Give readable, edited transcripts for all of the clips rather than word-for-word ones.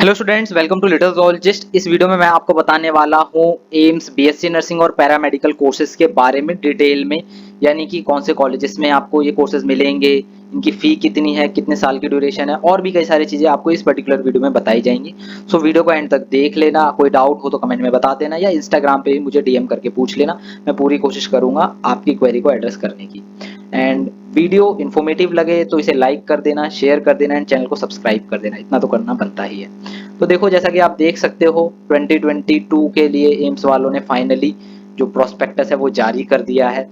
Hello students, welcome to little zoologist. इस video में मैं आपको बताने वाला हूँ एम्स बीएससी नर्सिंग और पैरामेडिकल कोर्सेज के बारे में डिटेल में, यानी कि कौन से कॉलेजेस में आपको ये कोर्सेज मिलेंगे, इनकी फ़ी कितनी है, कितने साल की ड्यूरेशन है और भी कई सारी चीज़ें आपको इस पर्टिकुलर वीडियो में बताई जाएंगी। सो वीडियो को एंड तक देख लेना। कोई डाउट हो तो कमेंट में बता देना या इंस्टाग्राम पे भी मुझे डीएम करके पूछ लेना। मैं पूरी कोशिश करूँगा आपकी क्वेरी को एड्रेस करने की। एंड वीडियो इन्फॉर्मेटिव लगे तो इसे लाइक कर देना, शेयर कर देना एंड चैनल को सब्सक्राइब कर देना। इतना तो करना बनता ही है। तो देखो, जैसा कि आप देख सकते हो 2022 के लिए एम्स वालों ने फाइनली जो प्रोस्पेक्टस है वो जारी कर दिया है।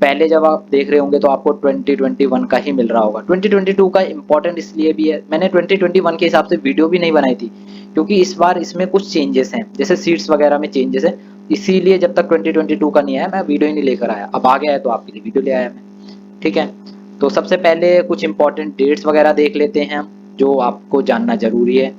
पहले जब आप देख रहे होंगे तो आपको 2021 का ही मिल रहा होगा। 2022 का इम्पोर्टेंट इसलिए भी है, मैंने 2021 के हिसाब से वीडियो भी नहीं बनाई थी क्योंकि इस बार इसमें कुछ चेंजेस हैं, जैसे सीट्स वगैरह में चेंजेस है। इसीलिए जब तक 2022 का नहीं आया मैं वीडियो ही नहीं लेकर आया। अब आ गया है तो आपके लिए वीडियो ले आया मैं। ठीक है, तो सबसे पहले कुछ इंपॉर्टेंट डेट्स वगैरह देख लेते हैं हम, जो आपको जानना जरूरी है।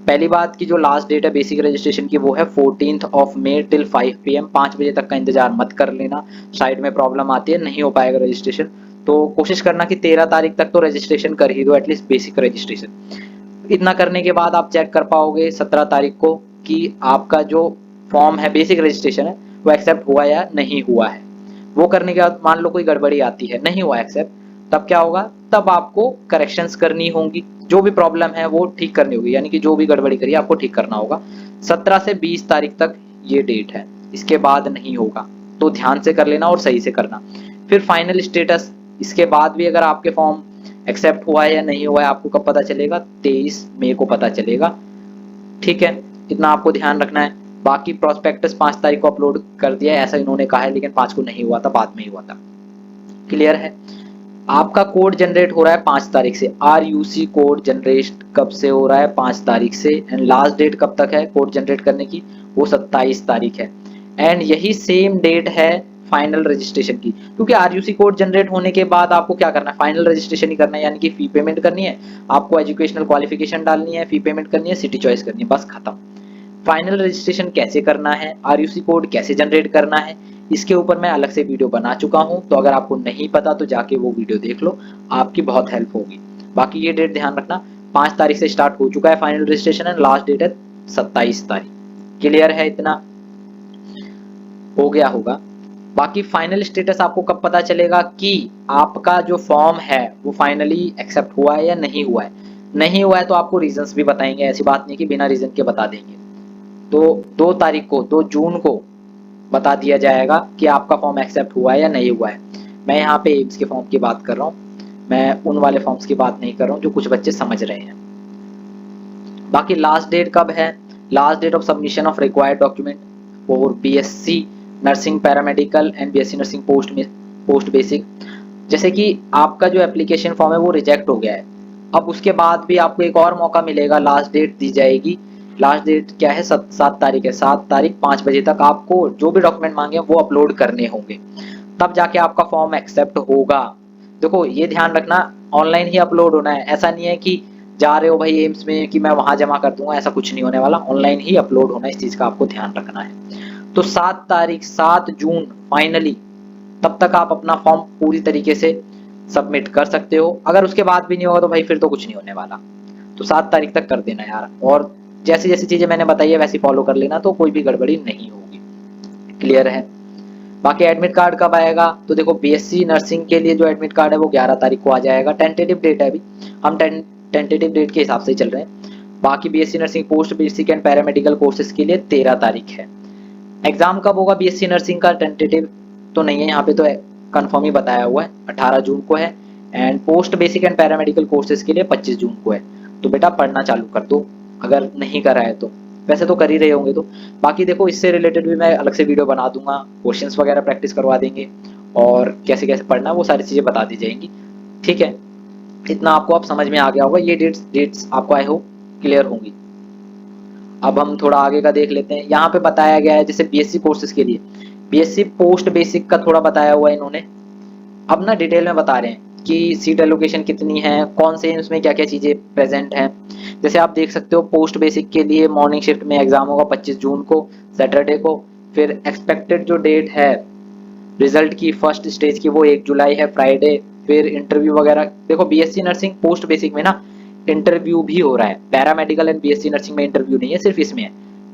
पहली बात की जो लास्ट डेट है बेसिक रजिस्ट्रेशन की वो है 14 मई टिल 5 PM। 5 बजे तक का इंतजार मत कर लेना, साइड में प्रॉब्लम आती है, नहीं हो पाएगा रजिस्ट्रेशन। तो कोशिश करना कि 13 तारीख तक तो रजिस्ट्रेशन कर ही दो, एटलीस्ट बेसिक रजिस्ट्रेशन। इतना करने के बाद आप चेक कर पाओगे 17 तारीख को कि आपका जो फॉर्म है बेसिक रजिस्ट्रेशन है वो एक्सेप्ट हुआ या नहीं हुआ है। वो करने के बाद मान लो कोई गड़बड़ी आती है, नहीं हुआ एक्सेप्ट, तब क्या होगा, तब आपको करेक्शंस करनी होंगी, जो भी प्रॉब्लम है वो ठीक करनी होगी, यानी कि जो भी गड़बड़ी करी आपको ठीक करना होगा। 17 से 20 तारीख तक ये डेट है, इसके बाद नहीं होगा, तो ध्यान से कर लेना और सही से करना। फिर फाइनल स्टेटस, इसके बाद भी अगर आपके फॉर्म एक्सेप्ट हुआ है या नहीं हुआ है आपको कब पता चलेगा, 23 मई को पता चलेगा। ठीक है, इतना आपको ध्यान रखना है। बाकी प्रोस्पेक्टस 5 तारीख को अपलोड कर दिया है ऐसा इन्होंने कहा है, लेकिन 5 को नहीं हुआ था, बाद में ही हुआ था। क्लियर है। आपका कोड जनरेट हो रहा है 5 तारीख से। RUC कोड जनरेट कब से हो रहा है, 5 तारीख से। एंड लास्ट डेट कब तक है कोड जनरेट करने की, वो 27 तारीख है। एंड यही सेम डेट है फाइनल रजिस्ट्रेशन की, क्योंकि RUC कोड जनरेट होने के बाद आपको क्या करना है, फाइनल रजिस्ट्रेशन ही करना है, यानी कि फी पेमेंट करनी है आपको, एजुकेशनल क्वालिफिकेशन डालनी है, फी पेमेंट करनी है, सिटी चॉइस करनी है, बस खत्म। फाइनल रजिस्ट्रेशन कैसे करना है, RUC कोड कैसे जनरेट करना है, इसके ऊपर मैं अलग से वीडियो बना चुका हूं, तो अगर आपको नहीं पता तो जाके वो वीडियो देख लो, आपकी बहुत हेल्प होगी। बाकी ये डेट ध्यान रखना, 5 तारीख से स्टार्ट हो चुका है final registration and last date है 27 तारीख। क्लियर है, इतना हो गया होगा। बाकी फाइनल स्टेटस आपको कब पता चलेगा कि आपका जो फॉर्म है वो फाइनली एक्सेप्ट हुआ है या नहीं हुआ है। नहीं हुआ है तो आपको रीजंस भी बताएंगे, ऐसी बात नहीं कि बिना रीजन के बता देंगे। तो 2 तारीख को, 2 जून को बता दिया जाएगा कि आपका फॉर्म एक्सेप्ट हुआ है या नहीं हुआ है। मैं यहाँ पे एम्स के फॉर्म की बात कर रहा हूँ, मैं उन वाले फॉर्म्स की बात नहीं कर रहा हूँ जो कुछ बच्चे समझ रहे हैं। बाकी लास्ट डेट कब है, last date of submission of required document for BSc nursing paramedical and BSc nursing post basic. जैसे कि आपका जो एप्लीकेशन फॉर्म है वो रिजेक्ट हो गया है, अब उसके बाद भी आपको एक और मौका मिलेगा, लास्ट डेट दी जाएगी। लास्ट डेट क्या है, 7 तारीख है। 7 तारीख 5 बजे तक आपको जो भी डॉक्यूमेंट मांगे वो अपलोड करने होंगे, तब जाके आपका फॉर्म एक्सेप्ट होगा। देखो ये ध्यान रखना, ऑनलाइन ही अपलोड होना है, ऐसा नहीं है कि जा रहे हो भाई एम्स में कि मैं वहां जमा कर दूंगा, ऐसा कुछ नहीं होने वाला, ऑनलाइन ही अपलोड होना है, इस चीज का आपको ध्यान रखना है। तो 7 तारीख 7 जून फाइनली, तब तक आप अपना फॉर्म पूरी तरीके से सबमिट कर सकते हो। अगर उसके बाद भी नहीं होगा तो भाई फिर तो कुछ नहीं होने वाला, तो 7 तारीख तक कर देना यार, और जैसी जैसी चीजें मैंने बताई है वैसी फॉलो कर लेना, तो कोई भी गड़बड़ी नहीं होगी। क्लियर है। बाकी एडमिट कार्ड कब आएगा, तो देखो BSc नर्सिंग के लिए जो एडमिट कार्ड है वो 11 तारीख को आ जाएगा। टेंटेटिव डेट है, अभी हम टेंटेटिव डेट के हिसाब से चल रहे हैं। बाकी BSc nursing post basic and paramedical courses के लिए 13 तारीख है। एग्जाम कब होगा BSc नर्सिंग का, टेंटेटिव तो नहीं है यहाँ पे, तो कंफर्म ही बताया हुआ है 18 जून को है। And post basic and paramedical courses के लिए 25 जून को है। तो बेटा पढ़ना चालू कर दो अगर नहीं करा है तो, वैसे तो कर ही रहे होंगे तो। बाकी देखो इससे रिलेटेड भी मैं अलग से वीडियो बना दूंगा, क्वेश्चंस वगैरह प्रैक्टिस करवा देंगे और कैसे कैसे पढ़ना वो सारी चीजें बता दी जाएंगी। ठीक है, इतना आपको अब समझ में आ गया होगा, ये डेट्स आपको आई होप क्लियर होंगी। अब हम थोड़ा आगे का देख लेते हैं। यहाँ पे बताया गया है जैसे BSc कोर्सेज के लिए, BSc पोस्ट बेसिक का थोड़ा बताया हुआ है इन्होंने, अब ना डिटेल में बता रहे हैं कि सीट एलोकेशन कितनी है, कौन से उसमें क्या क्या चीजें प्रेजेंट हैं। जैसे आप देख सकते हो पोस्ट बेसिक के लिए मॉर्निंग शिफ्ट में एग्जाम होगा 25 जून को, सैटरडे को। फिर एक्सपेक्टेड जो डेट है रिजल्ट की फर्स्ट स्टेज की वो 1 जुलाई है, फ्राइडे। फिर इंटरव्यू वगैरह, देखो BSc नर्सिंग पोस्ट बेसिक में ना इंटरव्यू भी हो रहा है। पैरामेडिकल एंड बीएससी नर्सिंग में इंटरव्यू नहीं है, सिर्फ इसमें है।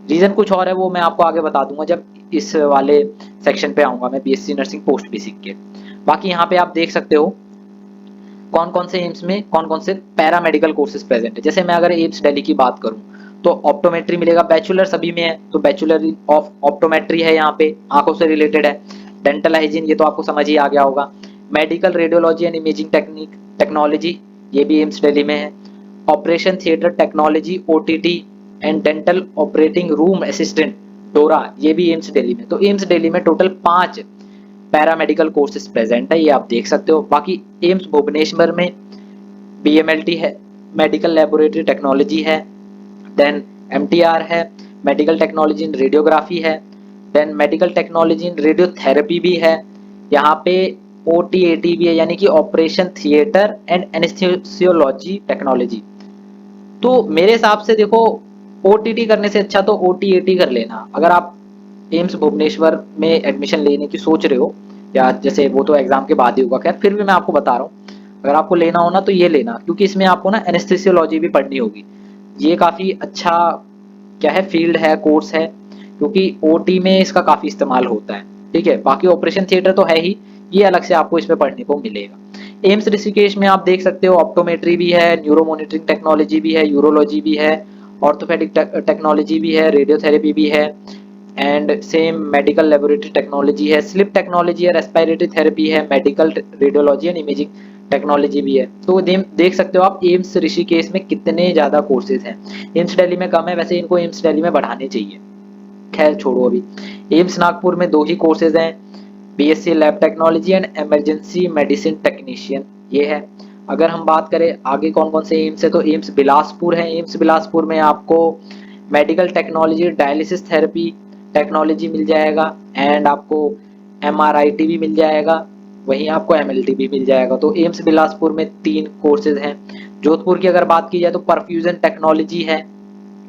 रीजन कुछ और है, वो मैं आपको आगे बता दूंगा जब इस वाले सेक्शन पे आऊंगा मैं, बीएससी नर्सिंग पोस्ट बेसिक के। बाकी यहाँ पे आप देख सकते हो कौन कौन से एम्स में कौन कौन से पैरामेडिकल कोर्सेज प्रेजेंट है। जैसे मैं अगर एम्स दिल्ली की बात करूं तो ऑप्टोमेट्री मिलेगा, बैचलर सभी में है, तो बैचलर ऑफ ऑप्टोमेट्री है, यहाँ पे आंखों से रिलेटेड है। डेंटल हाइजीन, ये तो आपको समझ ही आ गया होगा। Medical radiology and imaging technology, ये भी एम्स दिल्ली में है। Operation theatre technology, OTT and dental operating room assistant, डोरा, ये भी एम्स दिल्ली में। तो एम्स दिल्ली में टोटल 5 पैरामेडिकल कोर्सेज प्रेजेंट है, ये आप देख सकते हो। बाकी एम्स भुवनेश्वर में बीएमएलटी है, मेडिकल लेबोरेटरी टेक्नोलॉजी है, देन एमटीआर है, मेडिकल टेक्नोलॉजी इन रेडियोग्राफी है, then medical technology in radiotherapy भी है। यहाँ पे ओटीएटी भी है, यानी कि operation theatre and anaesthesiology technology. तो मेरे हिसाब से देखो, ओटीटी करने से अच्छा तो ओटीएटी कर लेना। अगर आप एम्स भुवनेश्वर में एडमिशन लेने की सोच रहे हो, या जैसे वो तो एग्जाम के बाद ही होगा, खैर फिर भी मैं आपको बता रहा हूँ, अगर आपको लेना हो ना तो ये लेना, क्योंकि इसमें आपको ना एनेस्थेसियोलॉजी भी पढ़नी होगी। ये काफ़ी अच्छा क्या है, फील्ड है, कोर्स है, क्योंकि ओटी में इसका काफ़ी इस्तेमाल होता है। ठीक है, बाकी ऑपरेशन थिएटर तो है ही, ये अलग से आपको इसमें पढ़ने को मिलेगा। एम्स ऋषिकेश में आप देख सकते हो ऑप्टोमेट्री भी है, न्यूरो मॉनिटरिंग टेक्नोलॉजी भी है, यूरोलॉजी भी है, ऑर्थोपेडिक टेक्नोलॉजी भी है, रेडियोथेरेपी भी है, and same medical laboratory technology है, स्लिप टेक्नोलॉजी है, रेस्पिरेटरी थेरेपी है, medical radiology and imaging technology भी है। तो देख सकते हो आप एम्स ऋषिकेश में कितने ज़्यादा कोर्सेज हैं। एम्स दिल्ली में कम है, वैसे इनको एम्स दिल्ली में बढ़ाने चाहिए। खैर छोड़ो अभी। एम्स नागपुर में 2 ही कोर्सेज हैं, BSc lab technology and emergency medicine technician, ये है। अगर हम बात करें आगे कौन कौन से एम्स है, तो एम्स बिलासपुर है। एम्स बिलासपुर में आपको medical technology, dialysis therapy technology मिल जाएगा, एंड आपको एमआरआईटी भी मिल जाएगा, वहीं आपको एमएलटी भी मिल जाएगा। तो एम्स बिलासपुर में 3 कोर्सेज हैं। जोधपुर की अगर बात की जाए तो परफ्यूजन टेक्नोलॉजी है,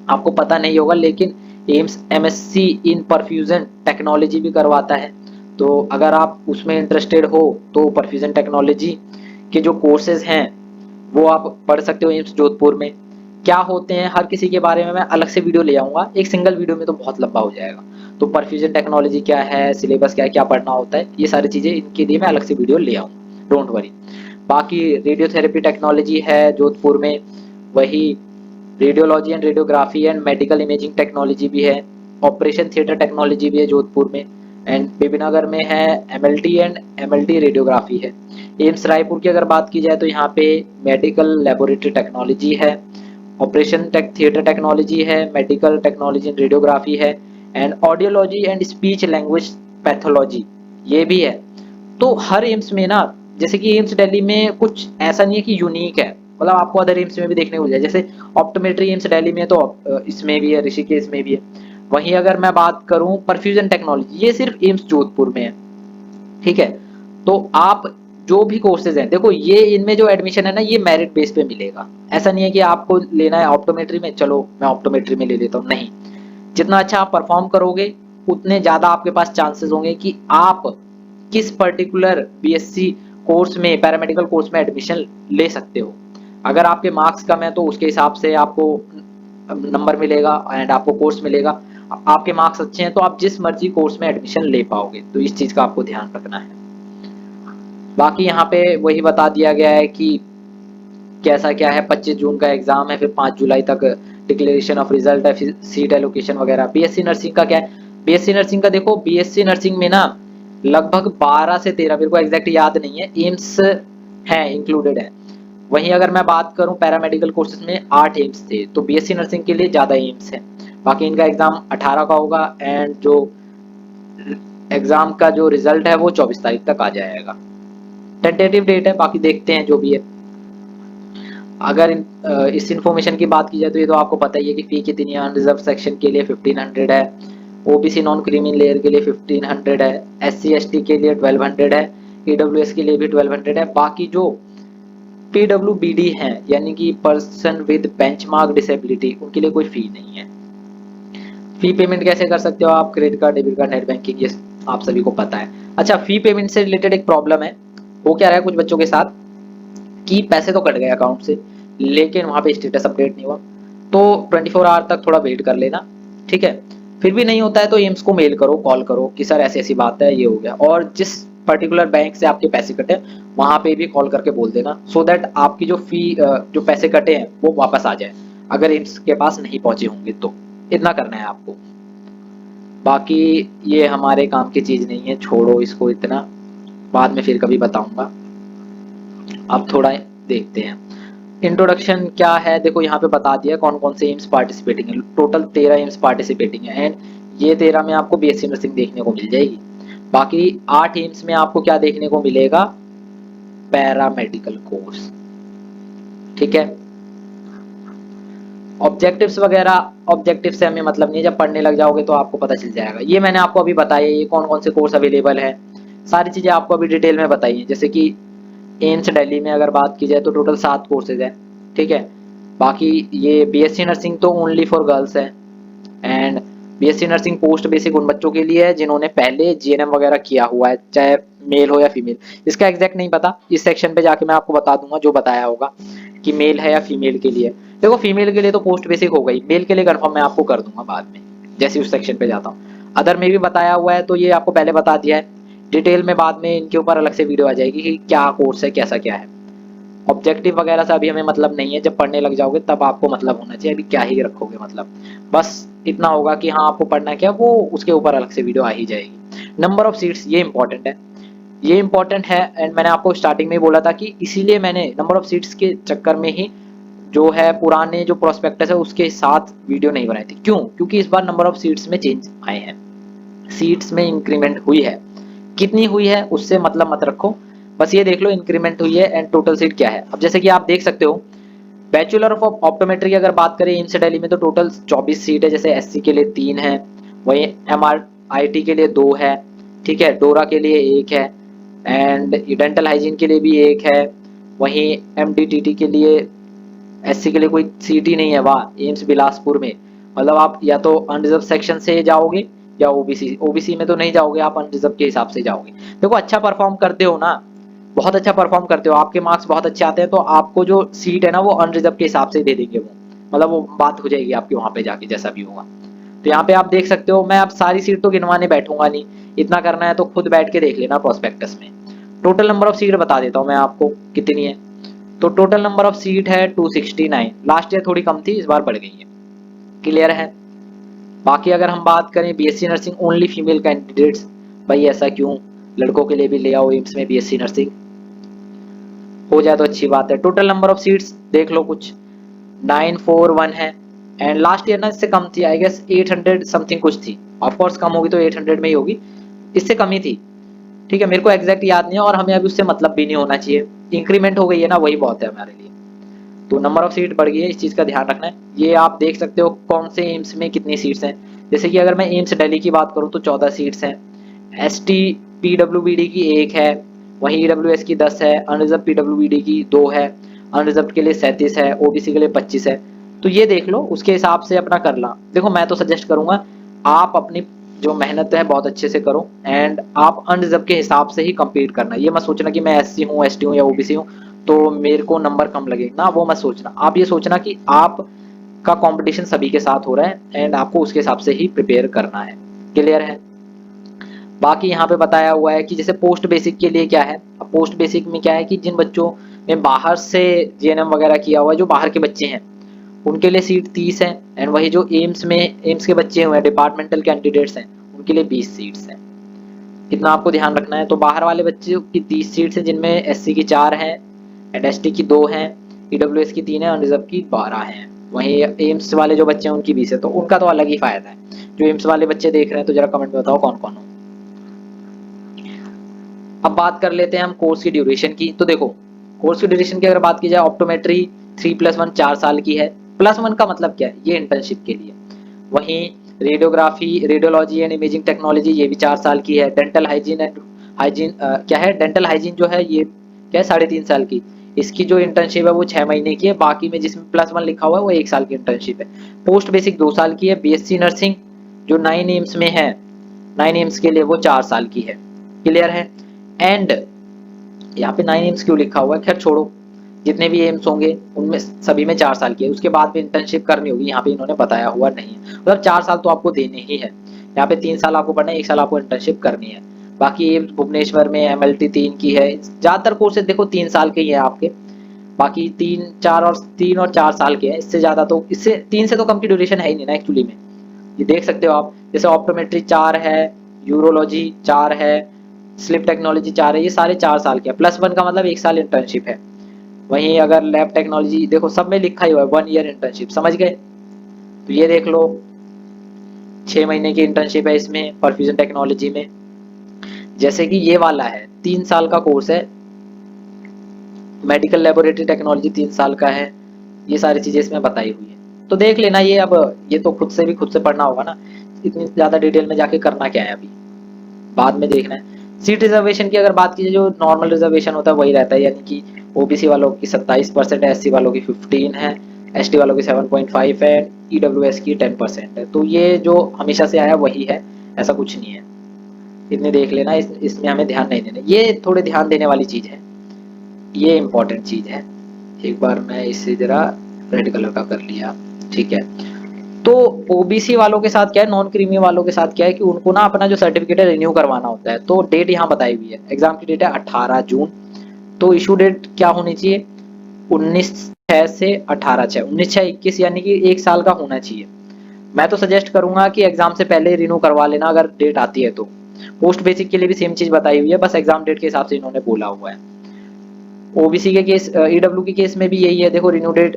आपको पता नहीं होगा, लेकिन AIIMS MSc in perfusion technology भी करवाता है। तो अगर आप उसमें इंटरेस्टेड हो तो परफ्यूजन टेक्नोलॉजी के जो कोर्सेज हैं वो आप पढ़ सकते हो एम्स जोधपुर में। क्या होते हैं हर किसी के बारे में मैं अलग से वीडियो ले आऊँगा, एक सिंगल वीडियो में तो बहुत लंबा हो जाएगा। तो परफ्यूजन टेक्नोलॉजी क्या है, सिलेबस क्या है, क्या पढ़ना होता है, ये सारी चीज़ें इनके लिए मैं अलग से वीडियो ले आऊँगा, डोंट वरी। बाकी रेडियोथेरेपी टेक्नोलॉजी है जोधपुर में, वही radiology and radiography and medical imaging technology भी है, ऑपरेशन थिएटर टेक्नोलॉजी भी है जोधपुर में, एंड बेबीनगर में है एमएलटी एंड एमएलटी रेडियोग्राफी है। एम्स रायपुर की अगर बात की जाए तो यहाँ पे मेडिकल लेबोरेटरी टेक्नोलॉजी है, ऑपरेशन थिएटर टेक्नोलॉजी है, मेडिकल टेक्नोलॉजी एंड रेडियोग्राफी है, and audiology and speech language pathology, ये भी है। तो हर एम्स में ना, जैसे कि एम्स दिल्ली में कुछ ऐसा नहीं है कि यूनिक है, मतलब आपको अदर एम्स में भी देखने को मिल जाए। जैसे ऑप्टोमेट्री एम्स दिल्ली में, तो इसमें भी है, ऋषिकेश में भी है। वहीं अगर मैं बात करूं परफ्यूजन टेक्नोलॉजी, ये सिर्फ एम्स जोधपुर में है। ठीक है, तो आप जो भी कोर्सेज हैं, देखो ये इनमें जो एडमिशन है ना, ये मेरिट बेस पे मिलेगा। ऐसा नहीं है कि आपको लेना है ऑप्टोमेट्री में, चलो मैं ऑप्टोमेट्री में ले लेता हूँ, नहीं। जितना अच्छा आप परफॉर्म करोगे उतने ज़्यादा आपके पास चांसेस होंगे कि आप किस पर्टिकुलर बीएससी कोर्स में, पैरामेडिकल कोर्स में एडमिशन ले सकते हो। अगर आपके मार्क्स कम है तो उसके हिसाब से आपको नंबर मिलेगा एंड आपको कोर्स मिलेगा। आपके मार्क्स अच्छे हैं तो आप जिस मर्जी कोर्स में एडमिशन ले पाओगे, तो इस चीज़ का आपको ध्यान रखना है। बाकी यहाँ पे वही बता दिया गया है कि कैसा क्या है। 25 जून का एग्जाम है, फिर 5 जुलाई तक डिक्लेरेशन ऑफ रिजल्ट है, फिर सीट एलोकेशन वगैरह। बीएससी नर्सिंग का क्या है, बीएससी नर्सिंग का देखो, बीएससी नर्सिंग में ना लगभग 12 से 13, मेरे को एग्जैक्ट याद नहीं है, एम्स है इंक्लूडेड है। वहीं अगर मैं बात करूं पैरामेडिकल कोर्सेज में 8 एम्स थे, तो बीएससी नर्सिंग के लिए ज़्यादा एम्स है। बाकी इनका एग्जाम 18 का होगा, एंड जो एग्जाम का जो रिजल्ट है वो 24 तारीख तक आ जाएगा। टेंटेटिव डेट है, बाकी देखते हैं जो भी है। अगर इस इंफॉर्मेशन की बात की जाए तो ये तो आपको पता ही है कि फी कितनी है। अनरिजर्व सेक्शन के लिए 1500 है, ओबीसी नॉन क्रीमी लेयर के लिए 1500 है, एससी एसटी के लिए 1200 है, ईडब्ल्यूएस के लिए भी 1200 है। बाकी जो पीडब्ल्यूबीडी हैं, यानी कि पर्सन विद बेंचमार्क डिसेबिलिटी, उनके लिए कोई फी नहीं है। फी पेमेंट कैसे कर सकते हो आप, credit card, debit card, net banking, ये आप सभी को पता है। अच्छा, फी पेमेंट से रिलेटेड एक प्रॉब्लम है, वो क्या रहा है कुछ बच्चों के साथ कि पैसे तो कट गए अकाउंट से, लेकिन वहाँ पे स्टेटस अपडेट नहीं हुआ, तो 24 आवर तक थोड़ा वेट कर लेना, ठीक है। फिर भी नहीं होता है तो एम्स को मेल करो, कॉल करो कि सर ऐसी ऐसी बात है, ये हो गया। और जिस पर्टिकुलर बैंक से आपके पैसे कटे वहाँ पे भी कॉल करके बोल देना, सो दैट आपकी जो जो पैसे कटे हैं वो वापस आ जाए, अगर एम्स के पास नहीं पहुंचे होंगे तो। इतना करना है आपको। बाकी ये हमारे काम की चीज़ नहीं है, छोड़ो इसको, इतना बाद में फिर कभी बताऊंगा। अब थोड़ा देखते हैं इंट्रोडक्शन क्या है। देखो यहाँ पे बता दिया कौन कौन से एम्स पार्टिसिपेटिंग है, टोटल 13 एम्स पार्टिसिपेटिंग है, एंड ये 13 में आपको बीएससी नर्सिंग देखने को मिल जाएगी। बाकी 8 एम्स में आपको क्या देखने को मिलेगा, पैरामेडिकल कोर्स, ठीक है। ऑब्जेक्टिव्स वगैरह, ऑब्जेक्टिव से हमें मतलब नहीं है, जब पढ़ने लग जाओगे तो आपको पता चल जाएगा। ये मैंने आपको अभी बताया, ये कौन कौन से कोर्स अवेलेबल है, सारी चीज़ें आपको अभी डिटेल में बताई हैं। जैसे कि एम्स दिल्ली में अगर बात की जाए तो टोटल 7 कोर्सेज हैं, ठीक है। बाकी ये बीएससी नर्सिंग तो ओनली फॉर गर्ल्स है, and BSc nursing post basic उन बच्चों के लिए है जिन्होंने पहले जीएनएम वगैरह किया हुआ है, चाहे मेल हो या फीमेल। इसका एग्जैक्ट नहीं पता, इस सेक्शन पे जाके मैं आपको बता दूंगा जो बताया होगा कि मेल है या फीमेल के लिए। देखो फीमेल के लिए तो पोस्ट बेसिक हो गई, मेल के लिए कंफर्म मैं आपको कर दूंगा बाद में, जैसे उस सेक्शन पे जाता हूँ। अदर में भी बताया हुआ है तो ये आपको पहले बता दिया है, डिटेल में बाद में इनके ऊपर अलग से वीडियो आ जाएगी कि क्या कोर्स है, कैसा क्या है। ऑब्जेक्टिव वगैरह से अभी हमें मतलब नहीं है, जब पढ़ने लग जाओगे तब आपको मतलब होना चाहिए, अभी क्या ही रखोगे मतलब। बस इतना होगा कि हाँ आपको पढ़ना क्या, वो उसके ऊपर अलग से वीडियो आ ही जाएगी। नंबर ऑफ सीट्स ये इंपॉर्टेंट है, ये इंपॉर्टेंट है, एंड मैंने आपको स्टार्टिंग में ही बोला था कि इसीलिए मैंने नंबर ऑफ सीट्स के चक्कर में ही जो है पुराने जो प्रोस्पेक्टस है उसके साथ वीडियो नहीं बनाई थी। क्यों? क्योंकि इस बार नंबर ऑफ सीट्स में चेंज आए हैं, सीट्स में इंक्रीमेंट हुई है। कितनी हुई है उससे मतलब मत रखो, बस ये देख लो इंक्रीमेंट हुई है एंड टोटल सीट क्या है। अब जैसे कि आप देख सकते हो, बैचलर ऑफ ऑप्टोमेट्री की अगर बात करें एम्स दिल्ली में तो टोटल 24 सीट है। जैसे एससी के लिए 3 है, वहीं एमआरआईटी के लिए 2 है, ठीक है, डोरा के लिए 1 है, एंड डेंटल हाइजीन के लिए भी 1 है, वहीं एमडीटीटी के लिए एससी के लिए कोई सीट ही नहीं है वहाँ एम्स बिलासपुर में। मतलब आप या तो अनरिजर्व सेक्शन से जाओगे या ओबीसी, ओबीसी में तो नहीं जाओगे आप, अनरिजर्व के हिसाब से जाओगे। देखो अच्छा परफॉर्म करते हो ना, बहुत अच्छा परफॉर्म करते हो, आपके मार्क्स बहुत अच्छे आते हैं तो आपको जो सीट है ना वो अनरिजर्व के हिसाब से दे देंगे वो, मतलब वो बात हो जाएगी आपकी वहाँ पे जाके जैसा भी होगा। तो यहाँ पे आप देख सकते हो, मैं अब सारी सीट तो गिनवाने बैठूंगा नहीं, इतना करना है तो खुद बैठ के देख लेना प्रोस्पेक्टस में। टोटल नंबर ऑफ सीट बता देता हूँ मैं आपको कितनी है। तो टोटल नंबर ऑफ सीट है 269, लास्ट ईयर थोड़ी कम थी, इस बार बढ़ गई है, क्लियर है। बाकी अगर हम बात करें BSc nursing only female candidates, भाई ऐसा क्यों, लड़कों के लिए भी ले आओ एम्स में बीएससी नर्सिंग, हो जाए तो अच्छी बात है। टोटल नंबर ऑफ सीट्स देख लो कुछ 941 है, एंड लास्ट ईयर ना इससे कम थी, आई गेस 800 समथिंग कुछ थी। ऑफ कोर्स कम होगी तो 800 में ही होगी, इससे कम ही थी, ठीक है। मेरे को एग्जैक्ट याद नहीं है और हमें अभी उससे मतलब भी नहीं होना चाहिए, इंक्रीमेंट हो गई है ना वही बहुत है हमारे लिए। तो नंबर ऑफ सीट बढ़ गई है, इस चीज़ का ध्यान रखना है। ये आप देख सकते हो कौन से एम्स में कितनी सीट्स हैं। जैसे कि अगर मैं एम्स दिल्ली की बात करूँ तो 14 सीट्स हैं, एसटी पीडब्ल्यूबीडी की 1 है, वहीं ईडब्ल्यूएस की 10 है, अनरिजर्व पीडब्ल्यूबीडी की 2 है, अनरिजर्व के लिए 37 है, ओबीसी के लिए 25 है। तो ये देख लो उसके हिसाब से अपना कर ला। देखो मैं तो सजेस्ट करूंगा आप अपनी जो मेहनत है बहुत अच्छे से करो, एंड आप अनरिजर्व के हिसाब से ही कम्पीट करना। ये मत सोचना कि मैं एससी हूँ, एसटी हूँ या ओबीसी हूँ तो मेरे को नंबर कम लगे ना, वो मत सोचना। आप ये सोचना कि आप का कंपटीशन सभी के साथ हो रहा है एंड आपको उसके हिसाब से ही प्रिपेयर करना है, क्लियर है। बाकी यहाँ पे बताया हुआ है कि जैसे पोस्ट बेसिक के लिए क्या है। अब पोस्ट बेसिक में क्या है कि जिन बच्चों ने बाहर से जीएनएम वगैरह किया हुआ है, जो बाहर के बच्चे हैं उनके लिए सीट 30 है, एंड वही जो एम्स के बच्चे हुए हैं, डिपार्टमेंटल कैंडिडेट्स हैं, उनके लिए 20 सीट्स हैं। इतना आपको ध्यान रखना है। तो बाहर वाले बच्चों की 30 सीट्स हैं, जिनमें एससी की 4 हैं, एंड एसटी की 2 हैं, ईडब्ल्यूएस की 3 है, अनरिजर्व की 12 हैं। वहीं एम्स वाले जो बच्चे हैं उनकी 20 है, तो उनका तो अलग ही फायदा है। जो एम्स वाले बच्चे देख रहे हैं तो जरा कमेंट में बताओ कौन कौन हो। अब बात कर लेते हैं हम कोर्स की ड्यूरेशन की। तो देखो कोर्स की ड्यूरेशन की अगर बात की जाए, ऑप्टोमेट्री 3+1 4 साल की है। +1 का मतलब क्या है, ये इंटर्नशिप के लिए। वहीं radiography, radiology and imaging technology ये भी 4 साल की है। डेंटल हाइजीन एंड हाइजीन क्या है, डेंटल हाइजीन जो है ये क्या है 3.5 साल की। इसकी जो इंटर्नशिप है वो 6 महीने की है। बाकी में जिसमें +1 लिखा हुआ है वो 1 साल की इंटर्नशिप है। पोस्ट बेसिक 2 साल की है। बीएससी नर्सिंग जो 9 एम्स में है, 9 एम्स के लिए वो 4 साल की है, क्लियर है। एंड यहाँ पे 9 एम्स क्यों लिखा हुआ है, खैर छोड़ो, जितने भी एम्स होंगे उनमें सभी में 4 साल की है, उसके बाद भी इंटर्नशिप करनी होगी, यहाँ पे इन्होंने बताया हुआ नहीं है। मतलब 4 साल तो आपको देने ही है, यहाँ पे 3 साल आपको पढ़ना है, 1 साल आपको इंटर्नशिप करनी है। बाकी एम्स भुवनेश्वर में एमएलटी 3 की है, ज़्यादातर कोर्सेज देखो 3 साल के ही है आपके, बाकी 3 और 4 साल के हैं, इससे ज़्यादा तो इससे 3 से तो कम की ड्यूरेशन है ही नहीं ना एक्चुअली में। ये देख सकते हो आप, जैसे ऑप्टोमेट्री 4 है, यूरोलॉजी 4 है, स्लिप टेक्नोलॉजी 4 है, ये सारे 4 साल के हैं। +1 का मतलब 1 साल इंटर्नशिप है। वहीं अगर लैब टेक्नोलॉजी देखो सब में लिखा ही हुआ है 1 ईयर इंटर्नशिप, समझ गए? तो ये देख लो 6 महीने की इंटर्नशिप है इसमें परफ्यूजन टेक्नोलॉजी में। जैसे कि ये वाला है 3 साल का कोर्स है, मेडिकल लेबोरेटरी टेक्नोलॉजी 3 साल का है। ये सारी चीज़ें इसमें बताई हुई है, तो देख लेना ये। अब ये तो खुद से पढ़ना होगा ना, इतनी ज़्यादा डिटेल में जाके करना क्या है, अभी बाद में देखना है। सीट रिजर्वेशन की अगर बात कीजिए, जो नॉर्मल रिजर्वेशन होता है वही रहता है, यानी कि ओबीसी वालों की 27% है, एससी वालों की 15 है, एसटी वालों की 7.5 है, ईडब्ल्यूएस की 10% है। तो ये जो हमेशा से आया वही है, ऐसा कुछ नहीं है। इतने देख लेना, इसमें हमें ध्यान नहीं देना, ये थोड़े ध्यान देने वाली चीज़ है, ये इम्पोर्टेंट चीज़ है। एक बार मैं इसे जरा रेड कलर का कर लिया, ठीक है। तो ओबीसी वालों के साथ क्या है, नॉन क्रीमी वालों के साथ क्या है कि उनको ना अपना जो सर्टिफिकेट है रिन्यू करवाना होता है। तो डेट यहाँ बताई हुई है, एग्जाम की डेट है 18 जून। तो इशू डेट क्या होनी चाहिए, 19/6 से 18/6, 19/6/21, यानी कि 1 साल का होना चाहिए। मैं तो सजेस्ट करूंगा कि एग्जाम से पहले रिन्यू करवा लेना अगर डेट आती है तो। पोस्ट बेसिक के लिए भी सेम चीज बताई हुई है, बस एग्जाम डेट के हिसाब से इन्होंने बोला हुआ है। ओबीसी के केस, ईडब्ल्यू के केस में भी यही है, देखो रिन्यू डेट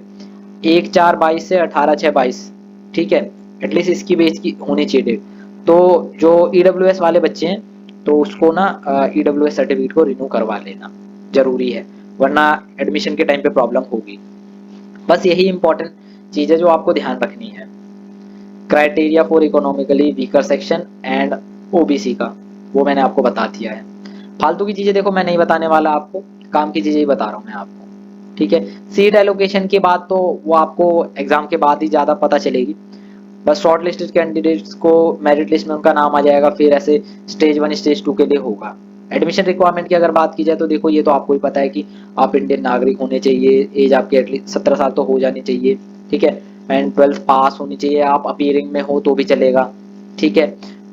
1/4/22 से 18/6/22, ठीक है। एटलीस्ट इसकी बेस की होनी चाहिए डेट। तो जो ईडब्ल्यूएस वाले बच्चे हैं तो उसको ना ईडब्ल्यूएस सर्टिफिकेट को रिन्यू करवा लेना जरूरी है, वरना एडमिशन के टाइम पे प्रॉब्लम होगी। बस यही इंपॉर्टेंट चीज़ है जो आपको ध्यान रखनी है। Criteria for economically weaker section and OBC का वो मैंने आपको बता दिया है। फालतू की चीज़ें देखो मैं नहीं बताने वाला आपको, काम की चीज़ें ही बता रहा हूँ मैं आपको, ठीक है। सीट एलोकेशन की बात तो वो आपको एग्जाम के बाद ही ज़्यादा पता चलेगी। बस शॉर्ट लिस्टेड कैंडिडेट्स को मेरिट लिस्ट में उनका नाम आ जाएगा, फिर ऐसे स्टेज 1 स्टेज 2 के लिए होगा। एडमिशन रिक्वायरमेंट की अगर बात की जाए तो देखो ये तो आपको ही पता है कि आप इंडियन नागरिक होने चाहिए, एज आपकी एटलीस्ट 17 साल तो हो जानी चाहिए, ठीक है। एंड 12th पास होनी चाहिए, आप अपीयरिंग में हो तो भी चलेगा, ठीक है।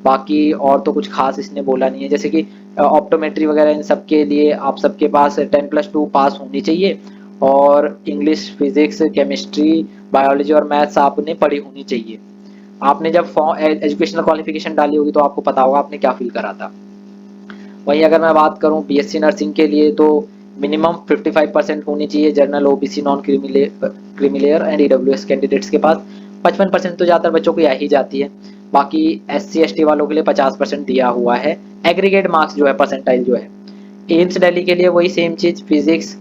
बाकी और तो कुछ खास इसने बोला नहीं है, जैसे कि ऑप्टोमेट्री वगैरह इन सब के लिए आप सबके पास 10+2 पास होनी चाहिए, और इंग्लिश, फिजिक्स, केमिस्ट्री, बायोलॉजी और मैथ्स आपने पढ़ी होनी चाहिए। आपने जब एजुकेशनल क्वालिफिकेशन डाली होगी तो आपको पता होगा आपने क्या फील करा था। वहीं अगर मैं बात करूं बीएससी नर्सिंग के लिए तो मिनिमम 55% होनी चाहिए general, OBC, non creamy layer and EWS candidates के पास। 55% तो ज़्यादातर बच्चों को आ ही जाती है। बाकी एससी एसटी वालों के लिए 50% दिया हुआ है, एग्रीगेट मार्क्स जो है, परसेंटाइल जो है। एम्स दिल्ली के लिए वही सेम चीज़, फिजिक्स,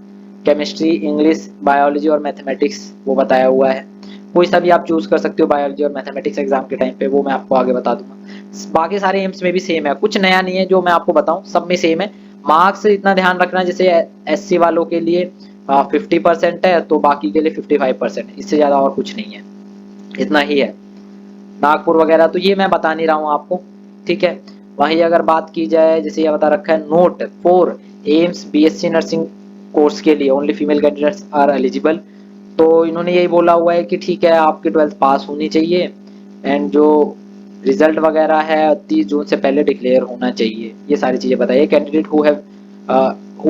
केमिस्ट्री, इंग्लिश, बायोलॉजी और मैथमेटिक्स वो बताया हुआ है। कोई सा भी आप चूज कर सकते हो बायोलॉजी और मैथमेटिक्स एग्जाम के टाइम पे, वो मैं आपको आगे बता दूंगा। बाकी सारे एम्स में भी सेम है, कुछ नया नहीं है जो मैं आपको बताऊं, सब में सेम है। मार्क्स इतना ध्यान रखना, जैसे एससी वालों के लिए 50% है तो बाकी के लिए 55%, इससे ज़्यादा और कुछ नहीं है, इतना ही है। नागपुर वगैरह तो ये मैं बता नहीं रहा हूँ आपको, ठीक है। वहीं अगर बात की जाए, जैसे ये बता रखा है note for AIIMS BSc nursing course के लिए only female candidates are eligible. तो इन्होंने यही बोला हुआ है कि ठीक है आपकी 12th पास होनी चाहिए, एंड जो रिजल्ट वगैरह है 30 जून से पहले डिक्लेयर होना चाहिए, ये सारी चीज़ें बताइए। Candidate who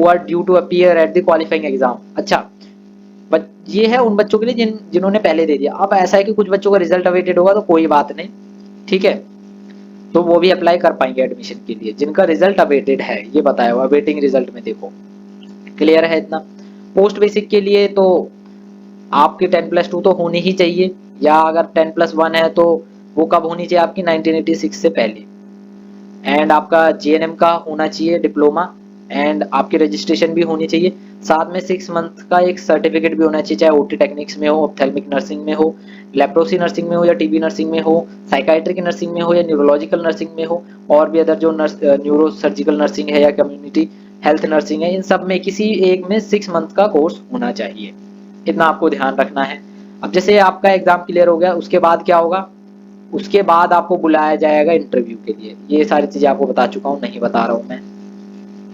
are due to appear at the qualifying exam, अच्छा बट ये है उन बच्चों के लिए जिन्होंने पहले दे दिया। अब ऐसा है कि कुछ बच्चों का रिजल्ट अवेटेड होगा तो कोई बात नहीं, ठीक है, तो वो भी अप्लाई कर पाएंगे एडमिशन के लिए। जिनका रिजल्ट अवेटेड है ये बताया हुआ वेटिंग रिजल्ट में, देखो क्लियर है इतना। पोस्ट बेसिक के लिए तो आपकी 10+2 तो होनी ही चाहिए, या अगर 10+1 है तो वो कब होनी चाहिए आपकी 1986 से पहले। एंड आपका जीएनएम का होना चाहिए डिप्लोमा, एंड आपकी रजिस्ट्रेशन भी होनी चाहिए। साथ में 6 मंथ का एक सर्टिफिकेट भी होना चाहिए, चाहे ओटी टेक्निक्स में हो, ऑप्थेल्मिक नर्सिंग में हो, लेप्रोसी नर्सिंग में हो या टीबी नर्सिंग में हो, साइकाइट्रिक नर्सिंग में हो या न्यूरोलॉजिकल नर्सिंग में हो, और भी अदर जो न्यूरो सर्जिकल नर्सिंग है या कम्युनिटी हेल्थ नर्सिंग है, इन सब में किसी एक में 6 मंथ का कोर्स होना चाहिए, इतना आपको ध्यान रखना है। अब जैसे आपका एग्जाम क्लियर हो गया, उसके बाद क्या होगा, उसके बाद आपको बुलाया जाएगा इंटरव्यू के लिए। ये सारी चीज़ें आपको बता चुका हूँ, नहीं बता रहा हूँ मैं।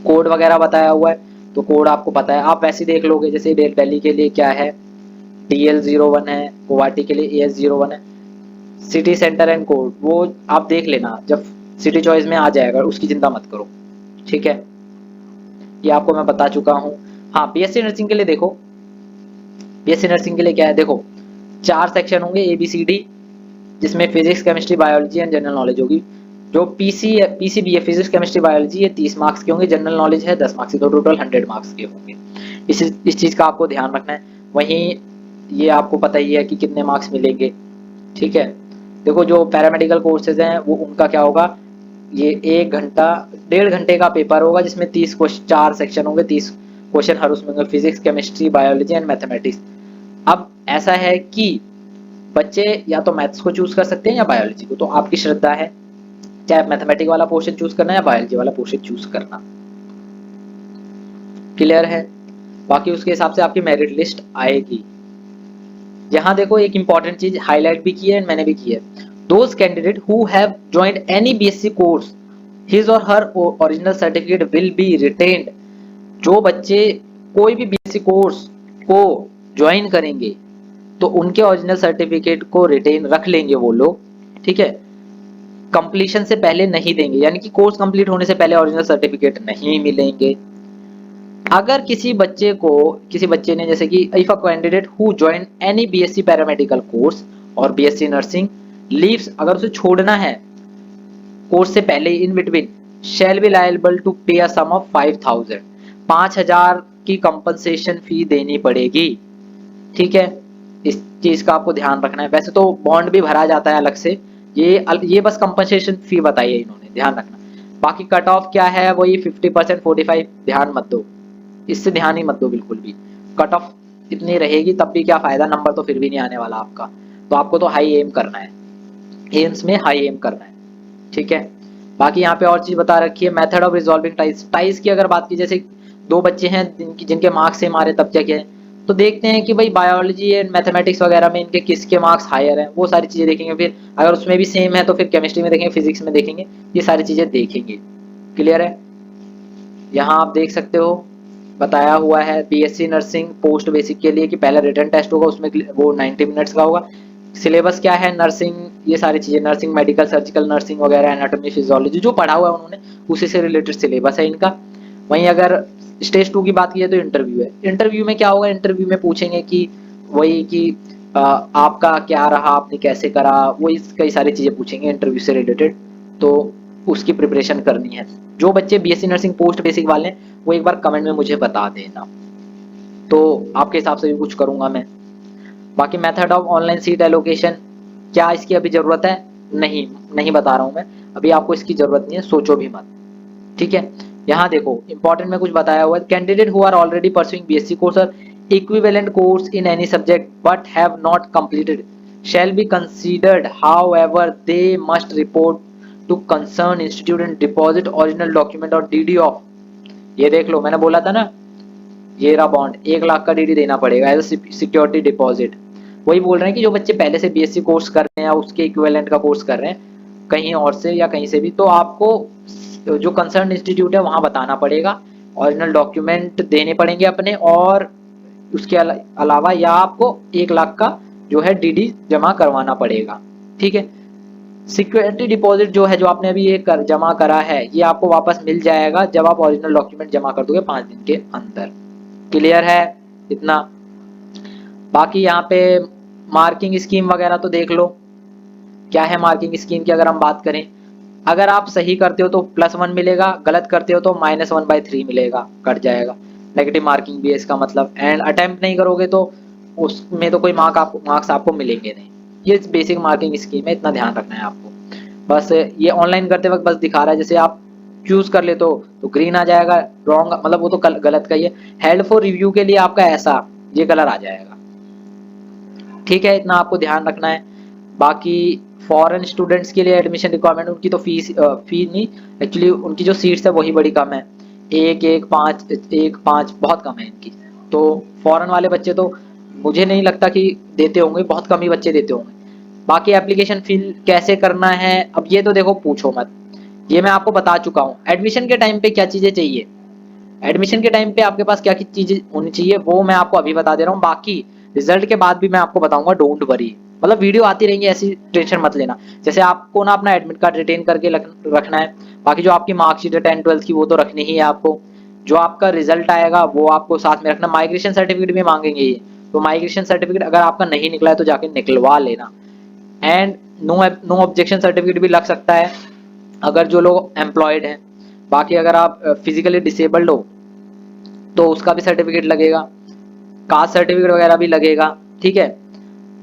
कोड वगैरह बताया हुआ है, तो कोड आपको पता है, आप वैसे देख लोगे। जैसे दिल्ली के लिए क्या है, DL01 है, गुवाहाटी के लिए AS01 है। सिटी सेंटर एंड कोड वो आप देख लेना, जब सिटी चॉइस में आ जाएगा, उसकी चिंता मत करो, ठीक है। ये आपको मैं बता चुका हूँ। हाँ, BSc नर्सिंग के लिए देखो, BSc नर्सिंग के लिए क्या है, देखो 4 सेक्शन होंगे ABCD, जिसमें physics chemistry biology and general knowledge होगी। जो PCB है, फिजिक्स केमिस्ट्री बायोलॉजी, ये 30 मार्क्स के होंगे, जनरल नॉलेज है 10 मार्क्स के, तो टोटल 100 मार्क्स के होंगे। इस चीज़ का आपको ध्यान रखना है। वहीं ये आपको पता ही है कि कितने मार्क्स मिलेंगे, ठीक है। देखो जो पैरामेडिकल कोर्सेज हैं वो उनका क्या होगा, ये 1 घंटा 1.5 घंटे का पेपर होगा, जिसमें 30 क्वेश्चन, 4 सेक्शन होंगे, 30 क्वेश्चन हर उसमें होंगे, physics chemistry biology and mathematics. अब ऐसा है कि बच्चे या तो मैथ्स को चूज कर सकते हैं या बायोलॉजी को, तो आपकी श्रद्धा है, चाहे मैथमेटिक्स वाला पोर्शन चूज करना या बायोलॉजी वाला पोर्शन चूज करना। क्लियर है। बाकी उसके हिसाब से आपकी मेरिट लिस्ट आएगी। यहाँ देखो एक इंपॉर्टेंट चीज हाईलाइट भी की है, मैंने भी की है। Those candidate who have joined any BSc course, his or her original certificate will be retained. जो बच्चे कोई भी BSc कोर्स को ज्वाइन करेंगे तो उनके ओरिजिनल सर्टिफिकेट को रिटेन रख लेंगे वो लोग, ठीक है। कंप्लीशन से पहले नहीं देंगे, यानी कि कोर्स कंप्लीट होने से पहले ओरिजिनल सर्टिफिकेट नहीं मिलेंगे। अगर किसी बच्चे ने, जैसे कि if a candidate who join any BSc paramedical course और BSc नर्सिंग लीव्स, अगर उसे छोड़ना है कोर्स से पहले in between, shall be liable to pay a some of 5000, 5000 की कंपनसेशन फी देनी पड़ेगी, ठीक है। इस चीज का आपको ध्यान रखना है। वैसे तो बॉन्ड भी भरा जाता है अलग से, ये बस कंपनसेशन फी बताई है इन्होंने, ध्यान रखना। बाकी कट ऑफ क्या है, वही 50%, 45, ध्यान मत दो, इससे ध्यान ही मत दो बिल्कुल भी। कट ऑफ इतनी रहेगी तब भी क्या फायदा, नंबर तो फिर भी नहीं आने वाला आपका। तो आपको तो हाई एम करना है, एम्स में हाई एम करना है, ठीक है। बाकी यहाँ पे और चीज बता रखी है, मेथड ऑफ रिजॉल्विंग टाइज की अगर बात की, जैसे 2 बच्चे हैं जिनके मार्क्स सेम आ रहे तब क्या है, तो देखते हैं कि भाई बायोलॉजी एंड मैथमेटिक्स वगैरह में इनके किसके मार्क्स हायर हैं, वो सारी चीजें देखेंगे। फिर अगर उसमें भी सेम है तो फिर केमिस्ट्री में देखेंगे, फिजिक्स में देखेंगे, ये सारी चीजें देखेंगे। क्लियर है। यहाँ आप देख सकते हो बताया हुआ है BSc नर्सिंग पोस्ट बेसिक के लिए कि पहला रिटन टेस्ट होगा, उसमें वो 90 मिनट्स का होगा। सिलेबस क्या है, नर्सिंग, ये सारी चीजें, नर्सिंग, मेडिकल, सर्जिकल नर्सिंग वगैरह, एनाटॉमी, फिजियोलॉजी, जो पढ़ा हुआ है उन्होंने उसी से रिलेटेड सिलेबस है इनका। वहीं अगर स्टेज 2 की बात की है तो इंटरव्यू है। इंटरव्यू में क्या होगा, इंटरव्यू में पूछेंगे कि वही कि आपका क्या रहा, आपने कैसे करा, वही कई सारी चीजें पूछेंगे इंटरव्यू से रिलेटेड, तो उसकी प्रिपरेशन करनी है। जो बच्चे BSc नर्सिंग पोस्ट बेसिक वाले हैं वो एक बार कमेंट में मुझे बता देना, तो आपके हिसाब से भी कुछ करूंगा मैं। बाकी method of online seat allocation, क्या इसकी अभी जरूरत है, नहीं बता रहा हूं मैं अभी, आपको इसकी जरूरत नहीं है, सोचो भी मत, ठीक है। यहाँ देखो इंपॉर्टेंट में कुछ बताया हुआ है, candidate who are already pursuing BSc course or equivalent course in any subject but have not completed shall be considered, however they must report to concerned institute and deposit original document और DD of, ये देख लो मैंने बोला था ना, ये रहा bond, 1 lakh का DD देना पड़ेगा एज सिक्योरिटी डिपॉजिट। वही बोल रहे हैं कि जो बच्चे पहले से BSc कोर्स कर रहे हैं या उसके इक्विवेलेंट का कोर्स कर रहे हैं कहीं और से या कहीं से भी, तो आपको जो कंसर्न इंस्टीट्यूट है वहां बताना पड़ेगा, ओरिजिनल डॉक्यूमेंट देने पड़ेंगे अपने, और उसके अलावा या आपको 1 लाख का जो है DD जमा करवाना पड़ेगा, ठीक है। सिक्योरिटी डिपॉजिट जो है, जो आपने अभी ये जमा करा है, ये आपको वापस मिल जाएगा जब आप ओरिजिनल डॉक्यूमेंट जमा कर दोगे 5 दिन के अंदर। क्लियर है इतना। बाकी यहाँ पे मार्किंग स्कीम वगैरह तो देख लो, क्या है मार्किंग स्कीम की अगर हम बात करें, अगर आप सही करते हो तो +1 मिलेगा, गलत करते हो तो -1/3 मिलेगा, कट जाएगा। नेगेटिव मार्किंग भी है इसका मतलब, एंड अटेम्प्ट नहीं करोगे तो उसमें तो कोई मार्क्स आपको मिलेंगे नहीं। ये बेसिक मार्किंग स्कीम है, इतना ध्यान रखना है आपको। बस ये ऑनलाइन करते वक्त बस दिखा रहा है, जैसे आप चूज कर ले तो ग्रीन आ जाएगा, रॉन्ग मतलब वो तो गलत का ही है। हेल्ड फॉर रिव्यू के लिए आपका ऐसा ये कलर आ जाएगा, ठीक है, इतना आपको ध्यान रखना है। बाकी फॉरेन स्टूडेंट्स के लिए एडमिशन रिक्वायरमेंट, उनकी तो फी नहीं, एक्चुअली उनकी जो सीट्स है वही बड़ी कम है, 1-5 बहुत कम है इनकी। तो फॉरेन वाले बच्चे तो मुझे नहीं लगता कि देते होंगे, बहुत कम ही बच्चे देते होंगे। बाकी एप्लीकेशन फिल कैसे करना है, अब ये तो देखो पूछो मत, ये मैं आपको बता चुका हूँ। एडमिशन के टाइम पे क्या चीज़ें चाहिए, एडमिशन के टाइम पे आपके पास क्या क्या चीजें होनी चाहिए वो मैं आपको अभी बता दे रहा हूँ, बाकी रिजल्ट के बाद भी मैं आपको बताऊंगा, डोंट वरी। मतलब वीडियो आती रहेंगी, ऐसी टेंशन मत लेना। जैसे आपको ना अपना एडमिट कार्ड रिटेन करके रखना है, बाकी जो आपकी मार्कशीट है 10-12 की वो तो रखनी ही है आपको, जो आपका रिजल्ट आएगा वो आपको साथ में रखना। माइग्रेशन सर्टिफिकेट भी मांगेंगे ये, तो माइग्रेशन सर्टिफिकेट अगर आपका नहीं निकला है तो जाके निकलवा लेना। And no no objection certificate भी लग सकता है अगर जो लोग एम्प्लॉयड हैं। बाकी अगर आप फिजिकली डिसेबल्ड हो तो उसका भी सर्टिफिकेट लगेगा, कास्ट सर्टिफिकेट वगैरह भी लगेगा, ठीक है।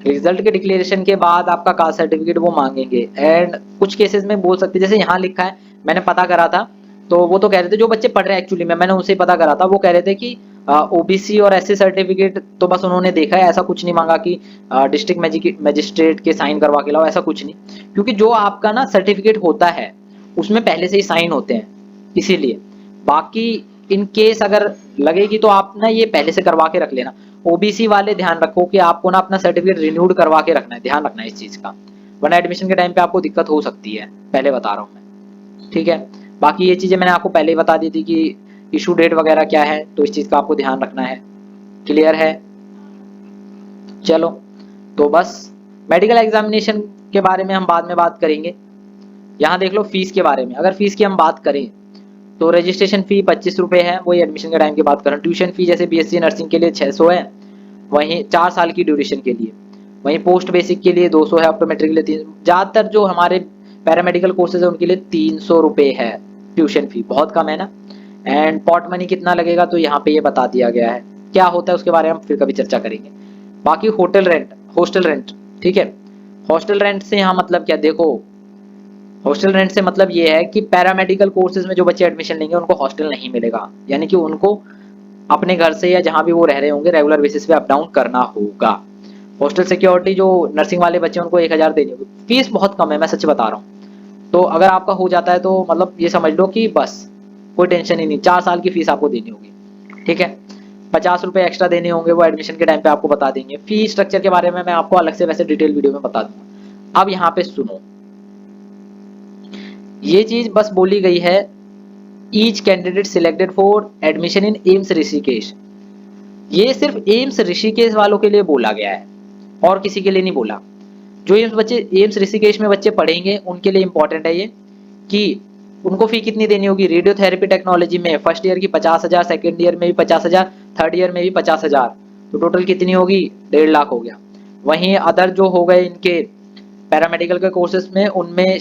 रिजल्ट के डिक्लेरेशन के बाद आपका कास्ट सर्टिफिकेट वो मांगेंगे। एंड कुछ केसेस में बोल सकते, जैसे यहाँ लिखा है, मैंने पता करा था, तो वो तो कह रहे थे जो बच्चे पढ़ रहे हैं एक्चुअली में, मैंने उनसे पता करा था, वो कह रहे थे कि ओबीसी और एससी सर्टिफिकेट तो बस उन्होंने देखा है, ऐसा कुछ नहीं मांगा कि डिस्ट्रिक्ट मजिस्ट्रेट के साइन करवा के लाओ, ऐसा कुछ नहीं। क्योंकि जो आपका ना सर्टिफिकेट होता है उसमें पहले से ही साइन होते हैं, इसीलिए। बाकी इन केस अगर लगेगी तो आप ना ये पहले से करवा के रख लेना। ओबीसी वाले ध्यान रखो कि आपको ना अपना सर्टिफिकेट रिन्यूड करवा के रखना है, ध्यान रखना है इस चीज का, वरना एडमिशन के टाइम पे आपको दिक्कत हो सकती है, पहले बता रहा हूँ मैं, ठीक है। बाकी ये चीजें मैंने आपको पहले ही बता दी थी कि इशू डेट वगैरह क्या है, तो इस चीज का आपको ध्यान रखना है। क्लियर है? चलो, तो बस मेडिकल एग्जामिनेशन के बारे में हम बाद में बात करेंगे। यहाँ देख लो फीस के बारे में, अगर फीस की हम बात करें तो रजिस्ट्रेशन फी 25 रुपये है, वही एडमिशन के टाइम की बात करें। ट्यूशन फी जैसे बीएससी नर्सिंग के लिए 600 है, वहीं 4 साल की ड्यूरेशन के लिए। वहीं पोस्ट बेसिक के लिए 200 है, ऑप्टोमेट्रिक के लिए 300। ज़्यादातर जो हमारे पैरामेडिकल कोर्सेज है उनके लिए 300 रुपये है ट्यूशन फी, बहुत कम है ना। एंड पॉट मनी कितना लगेगा तो यहाँ पे ये बता दिया गया है, क्या होता है उसके बारे में हम फिर कभी चर्चा करेंगे। बाकी हॉस्टल रेंट, ठीक है। हॉस्टल रेंट से यहाँ मतलब क्या, देखो हॉस्टल रेंट से मतलब ये है कि पैरामेडिकल कोर्सेज में जो बच्चे एडमिशन लेंगे उनको हॉस्टल नहीं मिलेगा, यानी कि उनको अपने घर से या जहां भी वो रह रहे होंगे रेगुलर बेसिस पे अप डाउन करना होगा। हॉस्टल सिक्योरिटी जो नर्सिंग वाले बच्चे उनको 1000 देनी होगी। फीस बहुत कम है, मैं सच बता रहा हूँ। तो अगर आपका हो जाता है तो मतलब ये समझ लो कि बस कोई टेंशन ही नहीं, 4 साल की फीस आपको देनी होगी, ठीक है। 50 रुपये एक्स्ट्रा देने होंगे, वो एडमिशन के टाइम पे आपको बता देंगे। फी स्ट्रक्चर के बारे में मैं आपको अलग से वैसे डिटेल वीडियो में बता दूंगा। अब यहाँ पे सुनो, ये चीज बस बोली गई है, each candidate selected for admission in AIIMS Rishikesh. ये सिर्फ एम्स ऋषिकेश वालों के लिए बोला गया है और किसी के लिए नहीं बोला। जो एम्स ऋषिकेश में बच्चे पढ़ेंगे उनके लिए इंपॉर्टेंट है ये, कि उनको फी कितनी देनी होगी। रेडियोथेरेपी टेक्नोलॉजी में फर्स्ट ईयर की 50,000, सेकेंड ईयर में भी 50,000, थर्ड ईयर में भी 50,000, तो टोटल कितनी होगी, 1.5 लाख हो गया। वहीं अदर जो हो गए इनके पैरामेडिकल के कोर्सेज में, उनमें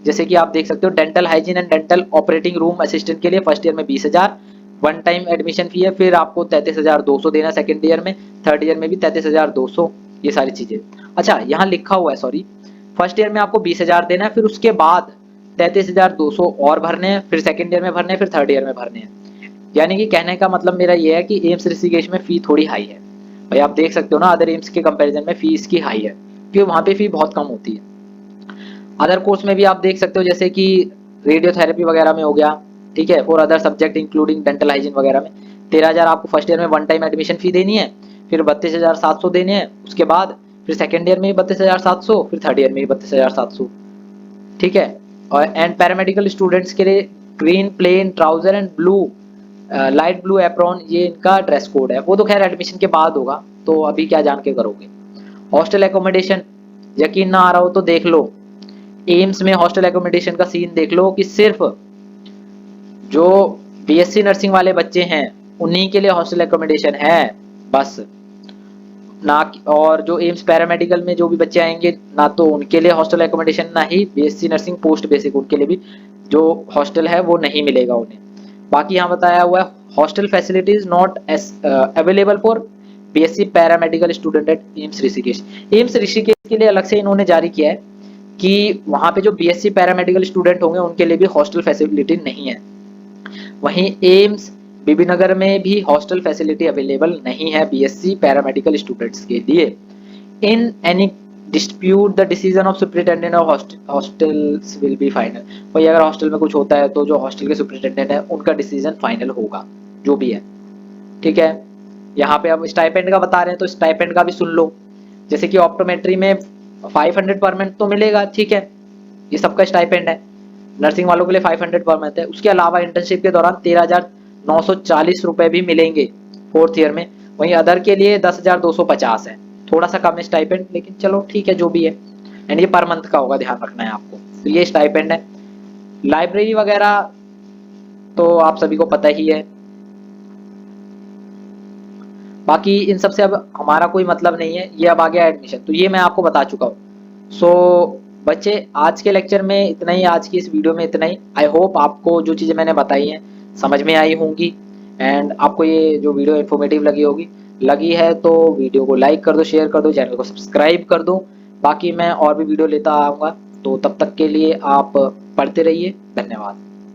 जैसे कि आप देख सकते हो dental hygiene and dental operating room assistant के लिए फर्स्ट ईयर में 20,000 वन टाइम एडमिशन फी है, फिर आपको 33,200 देना सेकंड ईयर में, थर्ड ईयर में भी 33,200, ये सारी चीजें। अच्छा यहाँ लिखा हुआ है, सॉरी, फर्स्ट ईयर में आपको 20,000 देना है, फिर उसके बाद 33,200 और भरने हैं, फिर सेकंड ईयर में भरने हैं, फिर थर्ड ईयर में भरने हैं। यानी कि कहने का मतलब मेरा ये है कि एम्स ऋषिकेश में फी थोड़ी हाई है भाई, आप देख सकते हो ना, अदर एम्स के कंपैरिजन में फी इसकी हाई है, क्योंकि वहाँ पे फी बहुत कम होती है। अदर कोर्स में भी आप देख सकते हो, जैसे कि रेडियोथेरेपी वगैरह में हो गया, ठीक है, और other subject including dental hygiene वगैरह में 13,000 आपको फर्स्ट ईयर में वन टाइम एडमिशन फी देनी है, फिर 32,700 देने हैं उसके बाद, फिर सेकेंड ईयर में भी 32,700, फिर थर्ड ईयर में भी 32,700, ठीक है। और एंड पैरामेडिकल स्टूडेंट्स के लिए green plane trouser and blue light blue apron, ये इनका ड्रेस कोड है। वो तो खैर एडमिशन के बाद होगा, तो अभी क्या जान के करोगे। हॉस्टल एकोमोडेशन, यकीन ना आ रहा हो तो देख लो, एम्स में हॉस्टल एकोमोडेशन का सीन देख लो कि सिर्फ जो बीएससी नर्सिंग वाले बच्चे हैं उन्हीं के लिए हॉस्टल एकोमोडेशन है बस, ना और जो एम्स पैरामेडिकल में जो भी बच्चे आएंगे ना तो उनके लिए हॉस्टल एकोमोडेशन, ना ही बीएससी नर्सिंग पोस्ट बेसिक उनके लिए भी जो हॉस्टल है वो नहीं मिलेगा उन्हें। बाकी यहाँ बताया हुआ है hostel facilities not available for BSc paramedical student at AIIMS Rishikesh. AIIMS Rishikesh के लिए अलग से इन्होंने जारी किया है कि वहां पे जो बीएससी पैरामेडिकल स्टूडेंट होंगे उनके लिए भी हॉस्टल फैसिलिटी नहीं है। वहीं एम्स बीबीनगर में भी हॉस्टल फैसिलिटी अवेलेबल नहीं है बीएससी पैरामेडिकल स्टूडेंट्स के लिए। In any dispute the decision of superintendent of hostels will be final. वही अगर हॉस्टल में कुछ होता है तो जो हॉस्टल के सुपरिटेंडेंट है उनका डिसीजन फाइनल होगा, जो भी है, ठीक है। यहाँ पे अब स्टाइपेंड का बता रहे हैं तो स्टाइपेंड का भी सुन लो। जैसे कि ऑप्टोमेट्री में 500 पर मंथ तो मिलेगा, ठीक है, ये सबका स्टाइपेंड है। नर्सिंग वालों के लिए 500 पर मंथ है। उसके अलावा इंटर्नशिप के दौरान ₹940 भी मिलेंगे फोर्थ ईयर में। वहीं अदर के लिए 10,250 है, थोड़ा सा कम स्टाइपेंड, लेकिन चलो ठीक है जो भी है। एंड ये पर मंथ का होगा, ध्यान रखना है आपको। तो ये स्टाइपेंड है। लाइब्रेरी वगैरह तो आप सभी को पता ही है। बाकी इन सब से अब हमारा कोई मतलब नहीं है, ये अब आ गया एडमिशन, तो ये मैं आपको बता चुका हूँ। सो बच्चे, आज के लेक्चर में इतना ही, आज की इस वीडियो में इतना ही। आई होप आपको जो चीज़ें मैंने बताई हैं समझ में आई होंगी, एंड आपको ये जो वीडियो इन्फॉर्मेटिव लगी होगी। लगी है तो वीडियो को लाइक कर दो, शेयर कर दो, चैनल को सब्सक्राइब कर दो। बाकी मैं और भी वीडियो लेता आऊँगा, तो तब तक के लिए आप पढ़ते रहिए। धन्यवाद।